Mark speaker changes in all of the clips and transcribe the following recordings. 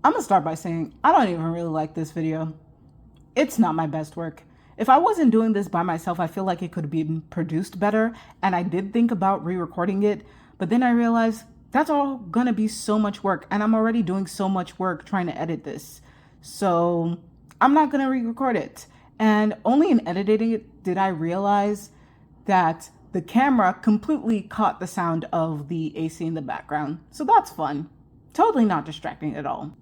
Speaker 1: I'm gonna start by saying I don't even really like this video. It's not my best work. If I wasn't doing this by myself, I feel like it could be produced better, and I did think about re-recording it, but then I realized that's all gonna be so much work, and I'm already doing so much work trying to edit this. So I'm not gonna re-record it. And only in editing it did I realize that the camera completely caught the sound of the AC in the background. So that's fun. Totally not distracting at all.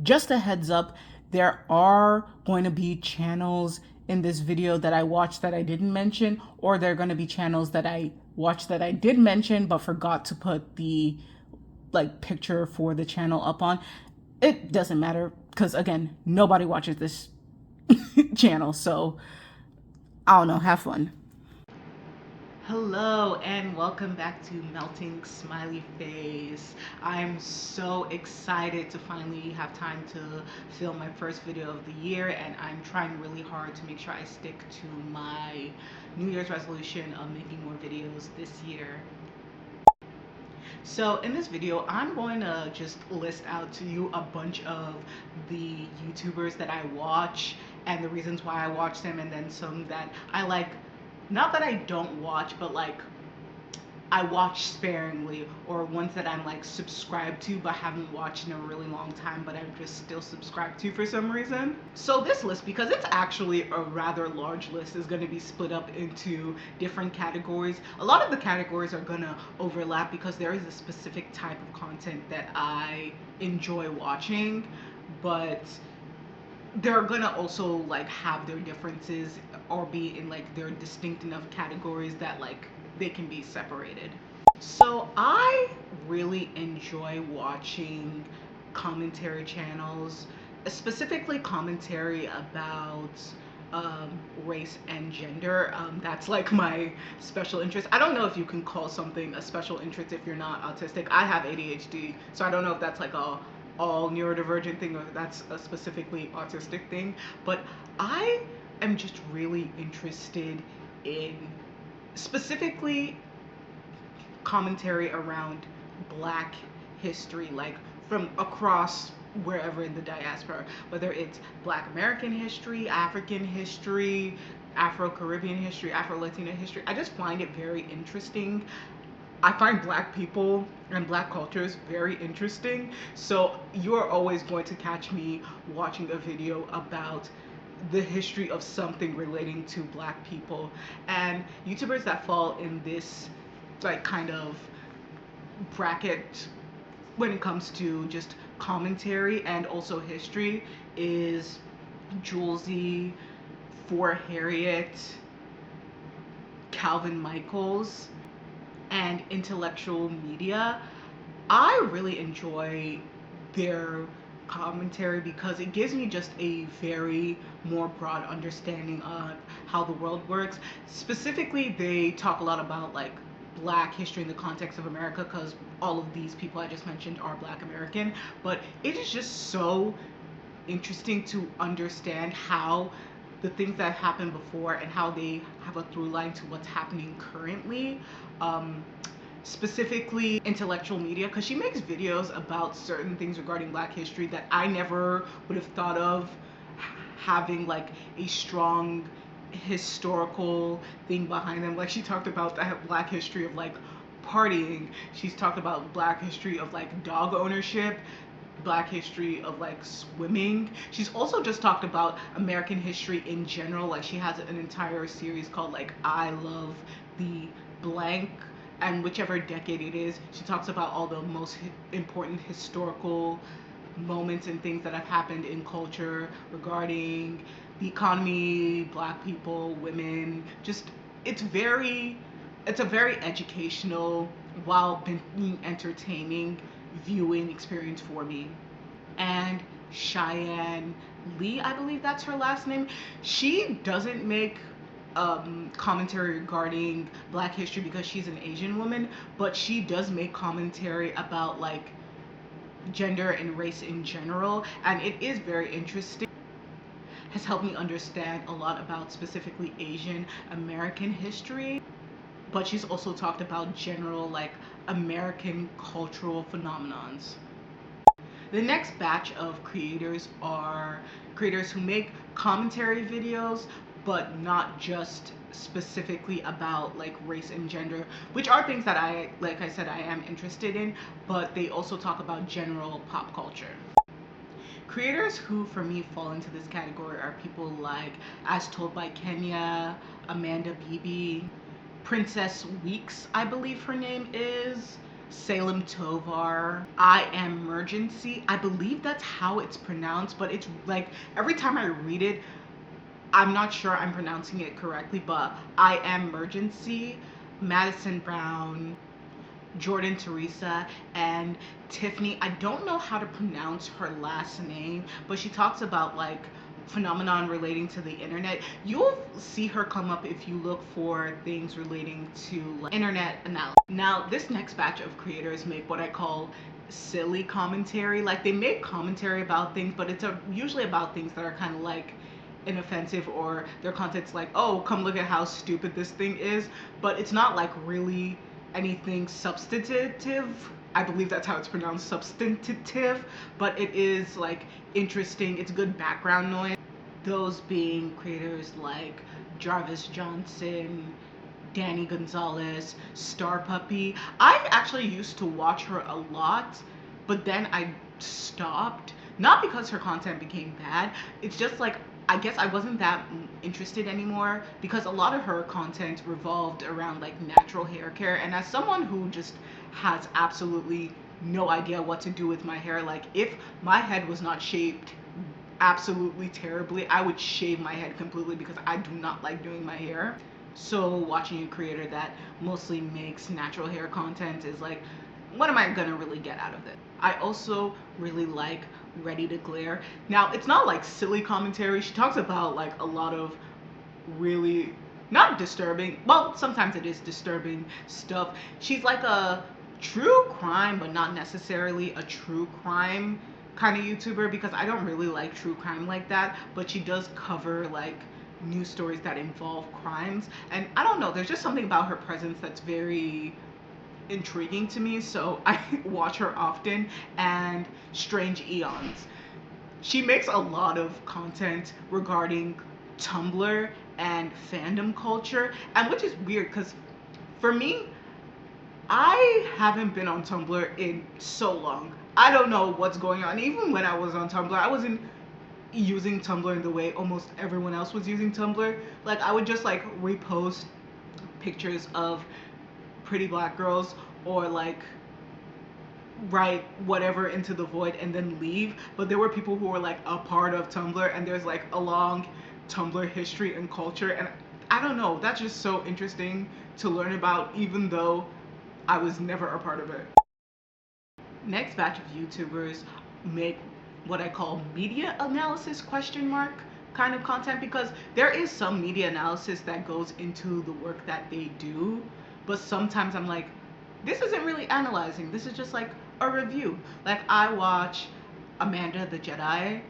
Speaker 1: Just a heads up, there are going to be channels in this video that I watched that I didn't mention, or there are going to be channels that I watched that I did mention but forgot to put the picture for the channel up on. It doesn't matter because again, nobody watches this channel, so I don't know, have fun. Hello and welcome back to Melting Smiley Face. I'm so excited to finally have time to film my first video of the year, and I'm trying really hard to make sure I stick to my New Year's resolution of making more videos this year. So in this video, I'm going to just list out to you a bunch of the YouTubers that I watch and the reasons why I watch them, and then some that I like, not that I don't watch, but like I watch sparingly, or ones that I'm like subscribed to but haven't watched in a really long time, but I'm just still subscribed to for some reason. So this list, because it's actually a rather large list, is going to be split up into different categories. A lot of the categories are going to overlap because there is a specific type of content that I enjoy watching, but they're gonna also like have their differences or be in like their distinct enough categories that like they can be separated. So I really enjoy watching commentary channels, specifically commentary about race and gender. That's like my special interest. I don't know if you can call something a special interest if you're not autistic. I have ADHD, so I don't know if that's like a all neurodivergent thing or that's a specifically autistic thing. But I am just really interested in specifically commentary around Black history, like from across wherever in the diaspora, whether it's Black American history, African history, Afro Caribbean history, Afro Latina history. I just find it very interesting. I find Black people and Black cultures very interesting. So you're always going to catch me watching a video about the history of something relating to Black people. And YouTubers that fall in this like kind of bracket when it comes to just commentary and also history is Julesy, For Harriet, Calvin Michaels, and Intellectual Media. I really enjoy their commentary because it gives me just a very more broad understanding of how the world works. Specifically, they talk a lot about like Black history in the context of America because all of these people I just mentioned are Black American, but it is just so interesting to understand how the things that happened before and how they have a through line to what's happening currently. Um, Specifically Intellectual Media, because she makes videos about certain things regarding Black history that I never would have thought of having like a strong historical thing behind them. Like she talked about the Black history of like partying. She's talked about Black history of like dog ownership, Black history of like swimming. She's also just talked about American history in general. Like she has an entire series called like I Love the Blank, and whichever decade it is, she talks about all the most important historical moments and things that have happened in culture regarding the economy, Black people, women. Just it's very it's a very educational while being entertaining viewing experience for me. And Cheyenne Lee, I believe that's her last name. She doesn't make commentary regarding Black history because she's an Asian woman, but she does make commentary about like gender and race in general, and it is very interesting. Has helped me understand a lot about specifically Asian American history, but she's also talked about general like American cultural phenomenons. The next batch of creators are creators who make commentary videos, but not just specifically about like race and gender, which are things that I, like I said, I am interested in, but they also talk about general pop culture. Creators who, for me, fall into this category are people like As Told by Kenya, Amanda Beebe, Princess Weeks, I believe her name is, Salem Tovar, I Am Emergency. I believe that's how it's pronounced, but it's like every time I read it, I'm not sure I'm pronouncing it correctly, but I Am Emergency, Madison Brown, Jordan Teresa, and Tiffany. I don't know how to pronounce her last name, but she talks about like phenomenon relating to the internet. You'll see her come up if you look for things relating to like, internet analysis. Now, this next batch of creators make what I call silly commentary. Like they make commentary about things, but it's usually about things that are kind of like inoffensive, or their content's like, oh, come look at how stupid this thing is, but it's not like really anything substantive. I believe that's how it's pronounced, substantive, but it is like interesting. It's good background noise. Those being creators like Jarvis Johnson, Danny Gonzalez, Star Puppy. I actually used to watch her a lot, but then I stopped. Not because her content became bad. It's just like I guess I wasn't that interested anymore because a lot of her content revolved around like natural hair care, and as someone who just has absolutely no idea what to do with my hair, like if my head was not shaped absolutely terribly, I would shave my head completely because I do not like doing my hair. So watching a creator that mostly makes natural hair content is like, what am I gonna really get out of it? I also really like Ready to Glare. Now, it's not like silly commentary. She talks about like a lot of really not disturbing, well, sometimes it is disturbing stuff. She's like a true crime, but not necessarily a true crime kind of YouTuber, because I don't really like true crime like that, but she does cover like news stories that involve crimes. And I don't know, there's just something about her presence that's very intriguing to me, so I watch her often. And Strange Eons. She makes a lot of content regarding Tumblr and fandom culture, and which is weird because for me, I haven't been on Tumblr in so long. I don't know what's going on. Even when I was on Tumblr, I wasn't using Tumblr in the way almost everyone else was using Tumblr. Like I would just like repost pictures of pretty black girls, or like write whatever into the void and then leave. But there were people who were like a part of Tumblr, and there's like a long Tumblr history and culture, and I don't know, that's just so interesting to learn about, even though I was never a part of it. Next batch of YouTubers make what I call media analysis question mark kind of content, because there is some media analysis that goes into the work that they do, but sometimes I'm like, this isn't really analyzing, this is just like a review. Like I watch Amanda the Jedi,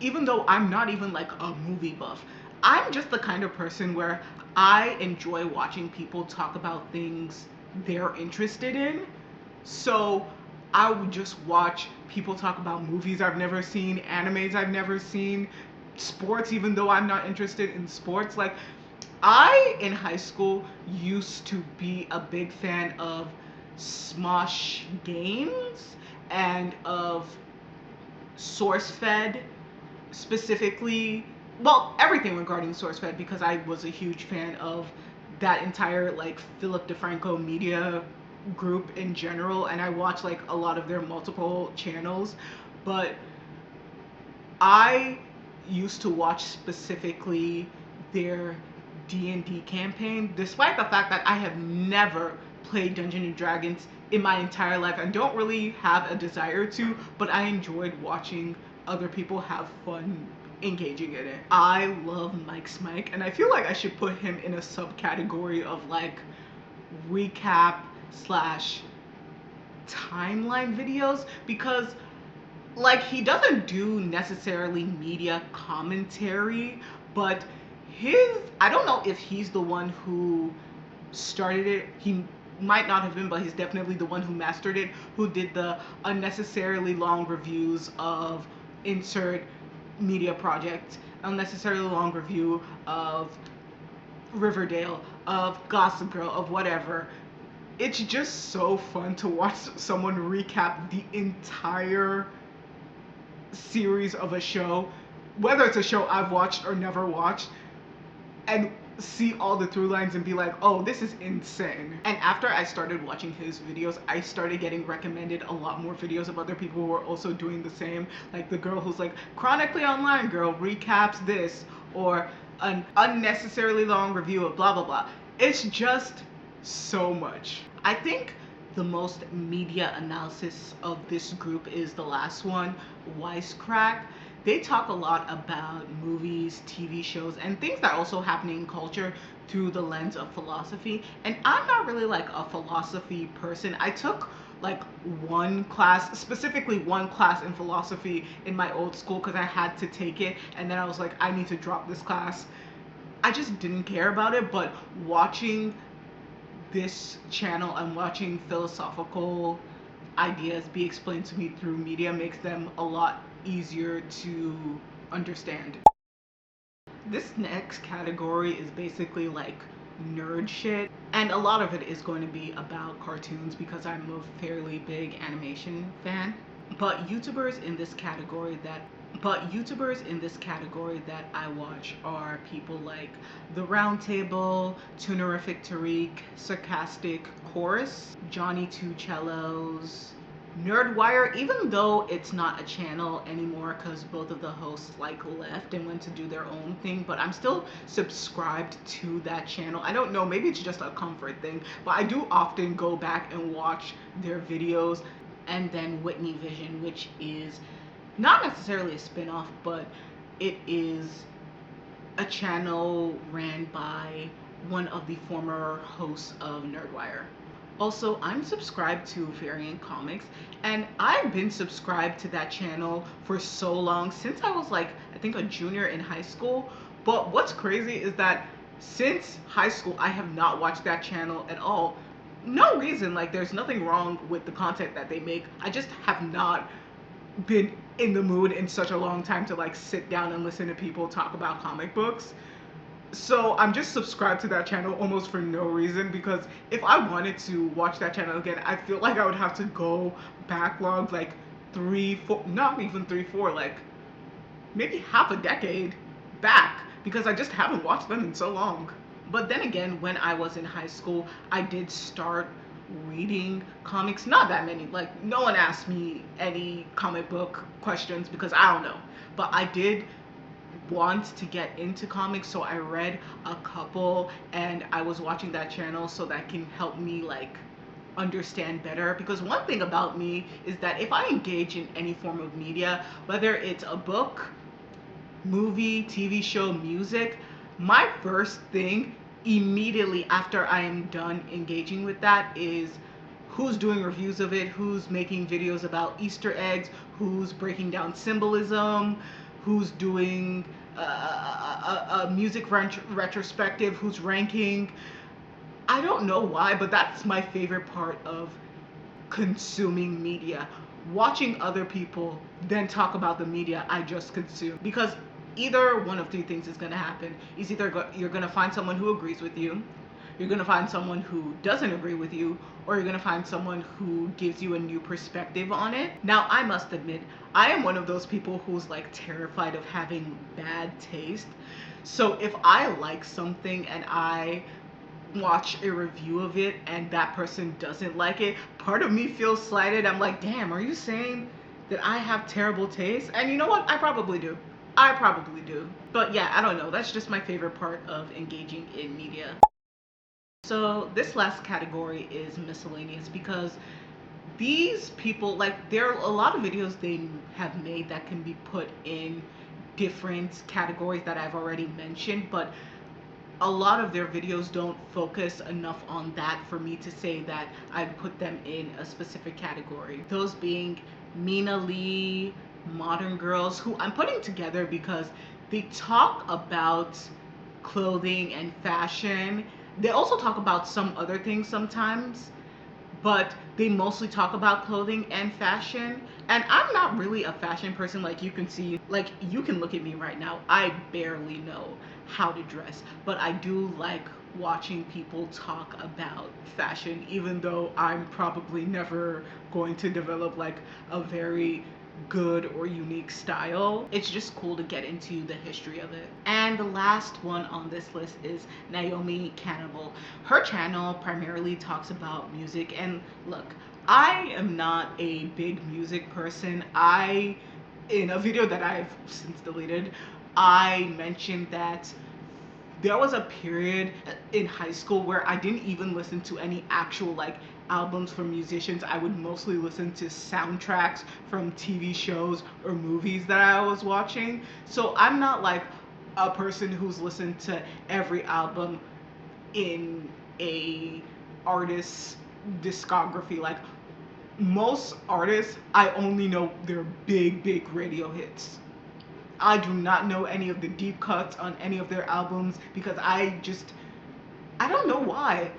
Speaker 1: even though I'm not even like a movie buff. I'm just the kind of person where I enjoy watching people talk about things they're interested in. So I would just watch people talk about movies I've never seen, animes I've never seen, sports, even though I'm not interested in sports. Like, I, in high school, used to be a big fan of Smosh Games and of SourceFed, specifically, well, everything regarding SourceFed, because I was a huge fan of that entire like Philip DeFranco media group in general, and I watch like a lot of their multiple channels. But I used to watch specifically their D&D campaign, despite the fact that I have never played Dungeons and Dragons in my entire life and don't really have a desire to, but I enjoyed watching other people have fun engaging in it. I love Mike Smike, and I feel like I should put him in a subcategory of like recap slash timeline videos, because like he doesn't do necessarily media commentary, but his, I don't know if he's the one who started it. He might not have been, but he's definitely the one who mastered it, who did the unnecessarily long reviews of insert media project, unnecessarily long review of Riverdale, of Gossip Girl, of whatever. It's just so fun to watch someone recap the entire series of a show, whether it's a show I've watched or never watched, and see all the through lines and be like, oh, this is insane. And after I started watching his videos, I started getting recommended a lot more videos of other people who are also doing the same. Like the girl who's like, chronically online girl recaps this, or an unnecessarily long review of blah blah blah. It's just so much. I think the most media analysis of this group is the last one, Wisecrack. They talk a lot about movies, TV shows, and things that are also happening in culture through the lens of philosophy. And I'm not really like a philosophy person. I took like one class, specifically one class in philosophy in my old school because I had to take it, and then I was like, I need to drop this class. I just didn't care about it, but watching this channel and watching philosophical ideas be explained to me through media makes them a lot easier to understand. This next category is basically like nerd shit, and a lot of it is going to be about cartoons because I'm a fairly big animation fan. But YouTubers in this category that I watch are people like The Roundtable, Tunerific Tariq, Sarcastic Chorus, Johnny Two Cellos, Nerdwire, even though it's not a channel anymore because both of the hosts like left and went to do their own thing, but I'm still subscribed to that channel. I don't know, maybe it's just a comfort thing, but I do often go back and watch their videos. And then Whitney Vision, which is not necessarily a spin-off, but it is a channel ran by one of the former hosts of Nerdwire. Also, I'm subscribed to Variant Comics, and I've been subscribed to that channel for so long, since I was like, I think a junior in high school. But what's crazy is that since high school, I have not watched that channel at all. No reason, like there's nothing wrong with the content that they make. I just have not been in the mood in such a long time to like sit down and listen to people talk about comic books. So I'm just subscribed to that channel almost for no reason, because if I wanted to watch that channel again, I feel like I would have to go backlog like 3, 4, not even 3, 4, like maybe half a decade back, because I just haven't watched them in so long. But then again, when I was in high school, I did start reading comics. Not that many. Like, no one asked me any comic book questions because I don't know. But I did want to get into comics, so I read a couple, and I was watching that channel so that can help me like understand better. Because one thing about me is that if I engage in any form of media, whether it's a book, movie, TV show, music, my first thing immediately after I am done engaging with that is who's doing reviews of it, who's making videos about Easter eggs, who's breaking down symbolism, who's doing a music retrospective, who's ranking. I don't know why, but that's my favorite part of consuming media. Watching other people then talk about the media I just consumed. Because either one of three things is going to happen. Is either you're going to find someone who agrees with you, you're going to find someone who doesn't agree with you, or you're going to find someone who gives you a new perspective on it. Now, I must admit, I am one of those people who's like terrified of having bad taste. So if I like something and I watch a review of it and that person doesn't like it, part of me feels slighted. I'm like, damn, are you saying that I have terrible taste? And you know what? I probably do. I probably do. But yeah, I don't know. That's just my favorite part of engaging in media. So this last category is miscellaneous, because these people, like, there are a lot of videos they have made that can be put in different categories that I've already mentioned, but a lot of their videos don't focus enough on that for me to say that I'd put them in a specific category. Those being Mina Lee, Modern Girls, who I'm putting together because they talk about clothing and fashion They also talk about some other things sometimes, but they mostly talk about clothing and fashion. And I'm not really a fashion person. Like you can see, like you can look at me right now, I barely know how to dress, but I do like watching people talk about fashion, even though I'm probably never going to develop like a very good or unique style. It's just cool to get into the history of it. And the last one on this list is Naomi Cannibal. Her channel primarily talks about music, and look, I am not a big music person. In a video that I've since deleted, I mentioned that there was a period in high school where I didn't even listen to any actual like albums from musicians. I would mostly listen to soundtracks from TV shows or movies that I was watching. So I'm not like a person who's listened to every album in a artist's discography. Like most artists, I only know their big radio hits. I do not know any of the deep cuts on any of their albums because I don't know why.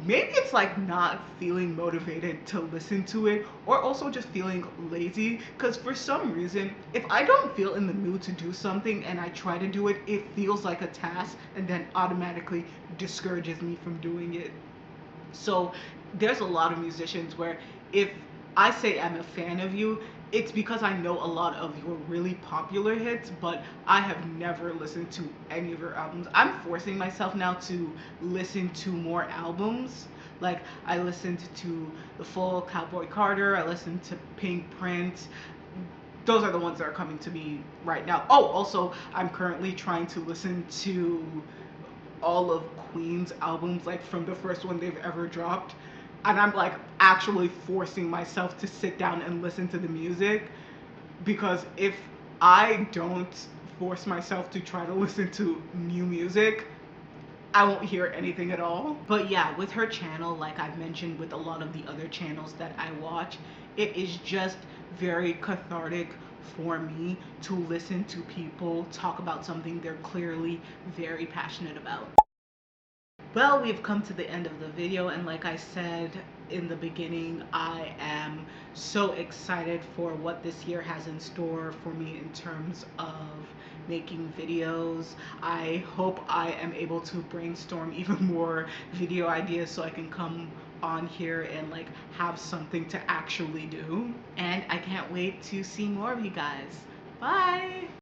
Speaker 1: Maybe it's like not feeling motivated to listen to it, or also just feeling lazy. Because for some reason, if I don't feel in the mood to do something and I try to do it, it feels like a task and then automatically discourages me from doing it. So there's a lot of musicians where if I say I'm a fan of you, it's because I know a lot of your really popular hits, but I have never listened to any of your albums. I'm forcing myself now to listen to more albums. Like I listened to the full Cowboy Carter, I listened to Pink Print. Those are the ones that are coming to me right now. Oh, also, I'm currently trying to listen to all of Queen's albums, like from the first one they've ever dropped. And I'm like actually forcing myself to sit down and listen to the music, because if I don't force myself to try to listen to new music, I won't hear anything at all. But yeah, with her channel, like I've mentioned with a lot of the other channels that I watch, it is just very cathartic for me to listen to people talk about something they're clearly very passionate about. Well, we've come to the end of the video, and like I said in the beginning, I am so excited for what this year has in store for me in terms of making videos. I hope I am able to brainstorm even more video ideas so I can come on here and like have something to actually do. And I can't wait to see more of you guys. Bye!